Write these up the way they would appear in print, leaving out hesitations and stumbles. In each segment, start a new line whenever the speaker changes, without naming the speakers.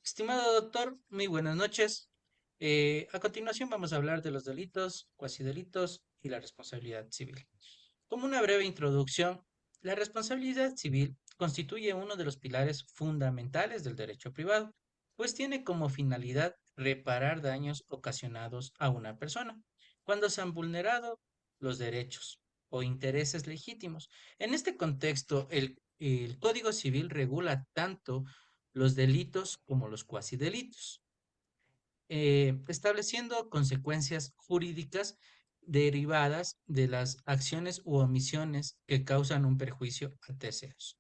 Estimado doctor, muy buenas noches. A continuación vamos a hablar de los delitos, cuasidelitos y la responsabilidad civil. Como una breve introducción, la responsabilidad civil constituye uno de los pilares fundamentales del derecho privado, pues tiene como finalidad reparar daños ocasionados a una persona cuando se han vulnerado los derechos o intereses legítimos. En este contexto, el Código Civil regula tanto los delitos como los cuasidelitos, estableciendo consecuencias jurídicas derivadas de las acciones u omisiones que causan un perjuicio a terceros.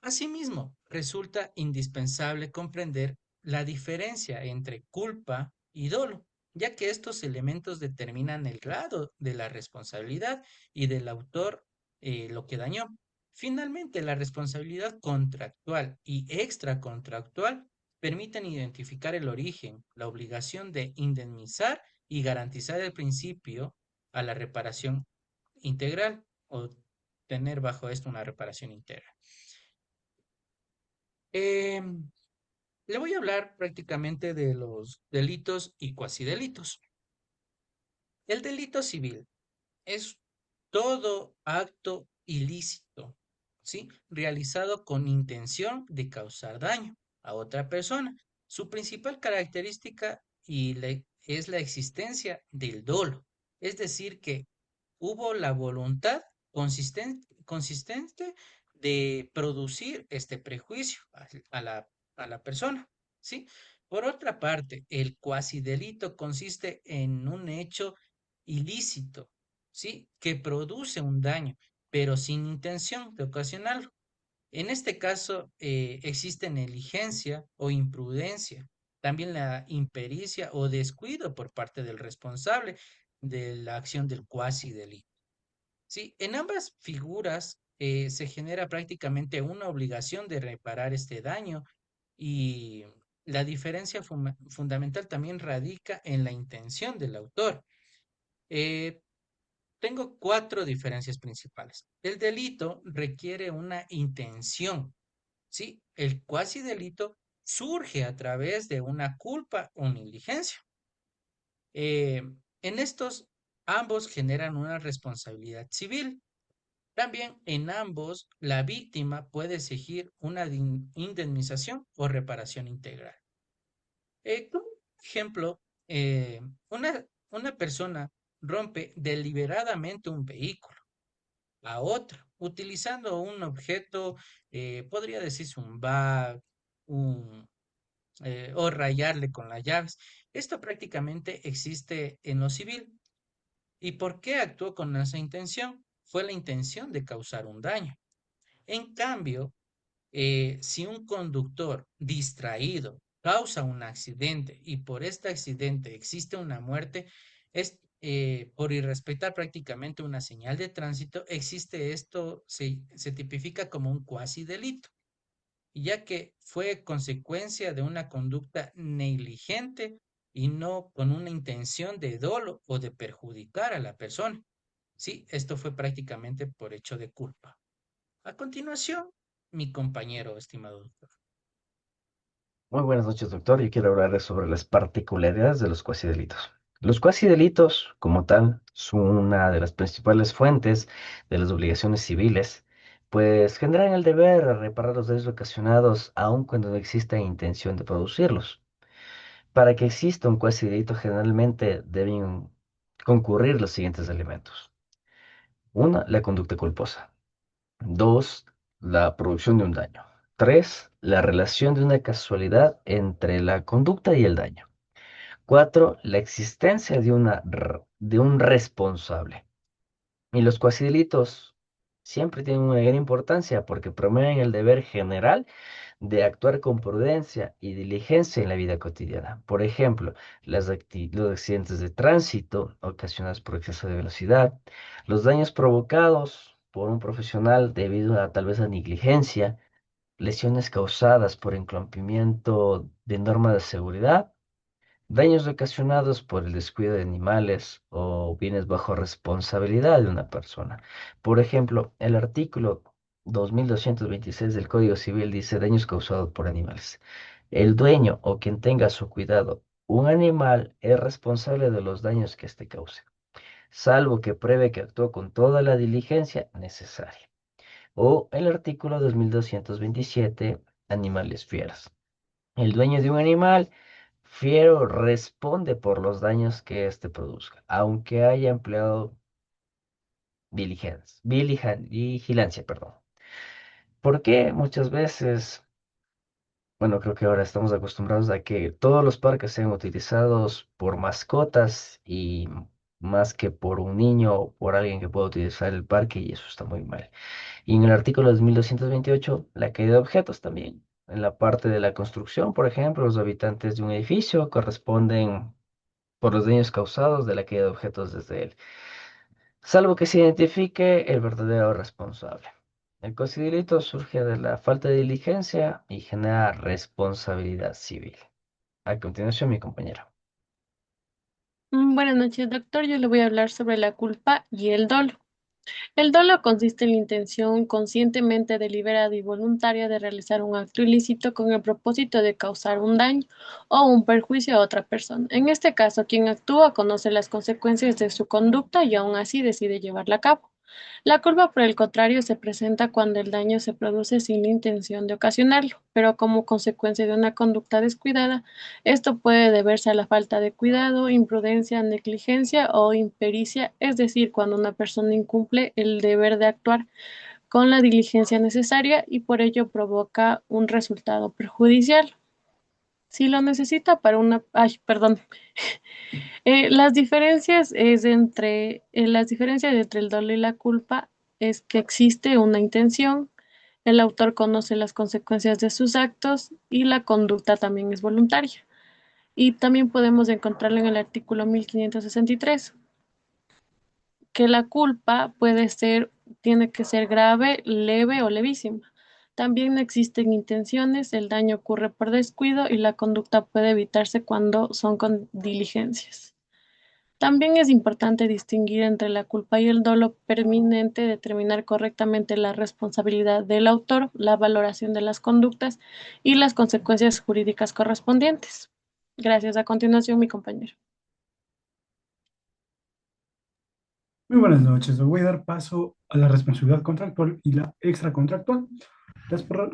Asimismo, resulta indispensable comprender la diferencia entre culpa y dolo, ya que estos elementos determinan el grado de la responsabilidad y del autor lo que dañó. Finalmente, la responsabilidad contractual y extracontractual permiten identificar el origen, la obligación de indemnizar y garantizar el principio a la reparación integral o tener bajo esto una reparación integral. Em, Le voy a hablar prácticamente de los delitos y cuasidelitos. El delito civil es todo acto ilícito, ¿sí? Realizado con intención de causar daño a otra persona. Su principal característica es la existencia del dolo, es decir, que hubo la voluntad consistente de producir este prejuicio a la persona, ¿sí? Por otra parte, el cuasidelito consiste en un hecho ilícito, ¿sí? Que produce un daño, pero sin intención de ocasionarlo. En este caso, existe negligencia o imprudencia, también la impericia o descuido por parte del responsable de la acción del cuasi-delito. Sí, en ambas figuras se genera prácticamente una obligación de reparar este daño y la diferencia fundamental también radica en la intención del autor. Eh, Tengo cuatro diferencias principales. El delito requiere una intención, ¿sí? El cuasi delito surge a través de una culpa o negligencia. Eh, en estos, ambos generan una responsabilidad civil. También en ambos, la víctima puede exigir una indemnización o reparación integral. Como ejemplo, eh, una persona rompe deliberadamente un vehículo a otro, utilizando un objeto, podría decirse un bag, un, o rayarle con las llaves. Esto prácticamente existe en lo civil. ¿Y por qué actuó con esa intención? Fue la intención de causar un daño. En cambio, si un conductor distraído causa un accidente y por este accidente existe una muerte, es por irrespetar prácticamente una señal de tránsito, existe esto, se tipifica como un cuasi delito, ya que fue consecuencia de una conducta negligente y no con una intención de dolo o de perjudicar a la persona. Sí, esto fue prácticamente por hecho de culpa. A continuación, mi compañero, estimado doctor.
Muy buenas noches, doctor. Yo quiero hablarles sobre las particularidades de los cuasidelitos. Los cuasidelitos, como tal, son una de las principales fuentes de las obligaciones civiles, pues generan el deber de reparar los daños ocasionados aun cuando no exista intención de producirlos. Para que exista un cuasidelito, generalmente deben concurrir los siguientes elementos. Una, la conducta culposa. Dos, la producción de un daño. Tres, la relación de una casualidad entre la conducta y el daño. Cuatro, la existencia de un responsable. Y los cuasidelitos siempre tienen una gran importancia porque promueven el deber general de actuar con prudencia y diligencia en la vida cotidiana. Por ejemplo, los accidentes de tránsito ocasionados por exceso de velocidad, los daños provocados por un profesional debido a tal vez a negligencia, lesiones causadas por incumplimiento de normas de seguridad, daños ocasionados por el descuido de animales o bienes bajo responsabilidad de una persona. Por ejemplo, el artículo 2226 del Código Civil dice daños causados por animales. El dueño o quien tenga a su cuidado un animal es responsable de los daños que éste cause, salvo que pruebe que actuó con toda la diligencia necesaria. O el artículo 2227, animales fieros. El dueño de un animal fiero responde por los daños que éste produzca, aunque haya empleado vigilancia, perdón. Porque muchas veces, bueno, creo que ahora estamos acostumbrados a que todos los parques sean utilizados por mascotas y más que por un niño o por alguien que pueda utilizar el parque, y eso está muy mal. Y en el artículo 2228, la caída de objetos también. En la parte de la construcción, por ejemplo, los habitantes de un edificio corresponden por los daños causados de la caída de objetos desde él, salvo que se identifique el verdadero responsable. El considerito surge de la falta de diligencia y genera responsabilidad civil. A continuación, mi compañero.
Buenas noches, doctor. Yo le voy a hablar sobre la culpa y el dolo. El dolo consiste en la intención conscientemente deliberada y voluntaria de realizar un acto ilícito con el propósito de causar un daño o un perjuicio a otra persona. En este caso, quien actúa conoce las consecuencias de su conducta y aún así decide llevarla a cabo. La culpa, por el contrario, se presenta cuando el daño se produce sin la intención de ocasionarlo, pero como consecuencia de una conducta descuidada. Esto puede deberse a la falta de cuidado, imprudencia, negligencia o impericia, es decir, cuando una persona incumple el deber de actuar con la diligencia necesaria y por ello provoca un resultado perjudicial. Si lo necesita para una... Ay, perdón. Las diferencias entre el dolo y la culpa es que existe una intención, el autor conoce las consecuencias de sus actos y la conducta también es voluntaria. Y también podemos encontrarlo en el artículo 1563, que la culpa tiene que ser grave, leve o levísima. También no existen intenciones, el daño ocurre por descuido y la conducta puede evitarse cuando son con diligencias. También es importante distinguir entre la culpa y el dolo pertinente, determinar correctamente la responsabilidad del autor, la valoración de las conductas y las consecuencias jurídicas correspondientes. Gracias. A continuación, mi compañero.
Muy buenas noches. Le voy a dar paso a la responsabilidad contractual y la extracontractual.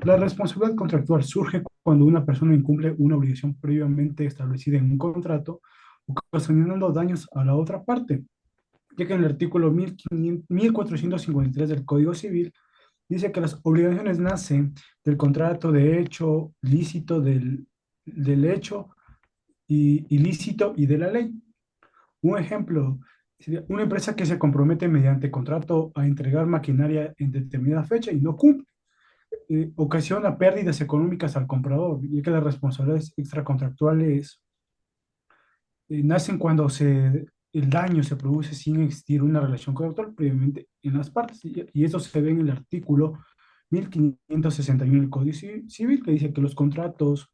La responsabilidad contractual surge cuando una persona incumple una obligación previamente establecida en un contrato, ocasionando daños a la otra parte, ya que en el artículo 1453 del Código Civil dice que las obligaciones nacen del contrato de hecho lícito, del hecho ilícito y de la ley. Un ejemplo sería una empresa que se compromete mediante contrato a entregar maquinaria en determinada fecha y no cumple, ocasiona pérdidas económicas al comprador, ya que las responsabilidades extracontractuales nacen cuando el daño se produce sin existir una relación contractual previamente en las partes. Y eso se ve en el artículo 1561 del Código Civil, que dice que los contratos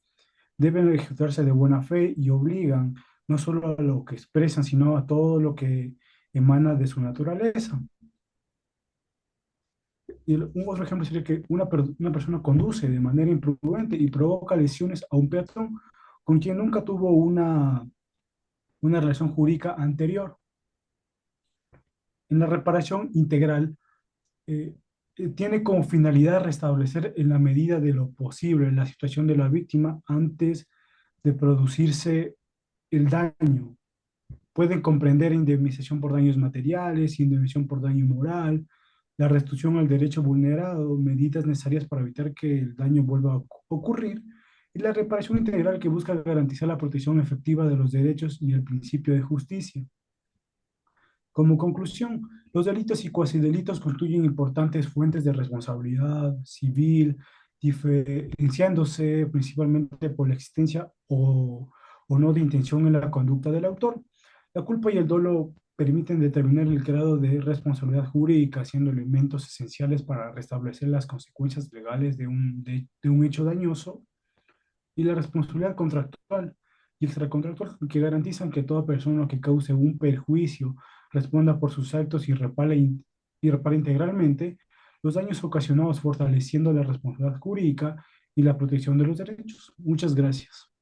deben ejecutarse de buena fe y obligan no solo a lo que expresan, sino a todo lo que emana de su naturaleza. Un otro ejemplo sería que una persona conduce de manera imprudente y provoca lesiones a un peatón con quien nunca tuvo una relación jurídica anterior. En la reparación integral, eh, tiene como finalidad restablecer en la medida de lo posible la situación de la víctima antes de producirse el daño. Pueden comprender indemnización por daños materiales, indemnización por daño moral, la restitución al derecho vulnerado, medidas necesarias para evitar que el daño vuelva a ocurrir, y la reparación integral que busca garantizar la protección efectiva de los derechos y el principio de justicia. Como conclusión, los delitos y cuasidelitos constituyen importantes fuentes de responsabilidad civil, diferenciándose principalmente por la existencia o no de intención en la conducta del autor. La culpa y el dolo permiten determinar el grado de responsabilidad jurídica, siendo elementos esenciales para restablecer las consecuencias legales de un hecho dañoso, y la responsabilidad contractual y extracontractual, que garantizan que toda persona que cause un perjuicio responda por sus actos y repare integralmente los daños ocasionados, fortaleciendo la responsabilidad jurídica y la protección de los derechos. Muchas gracias.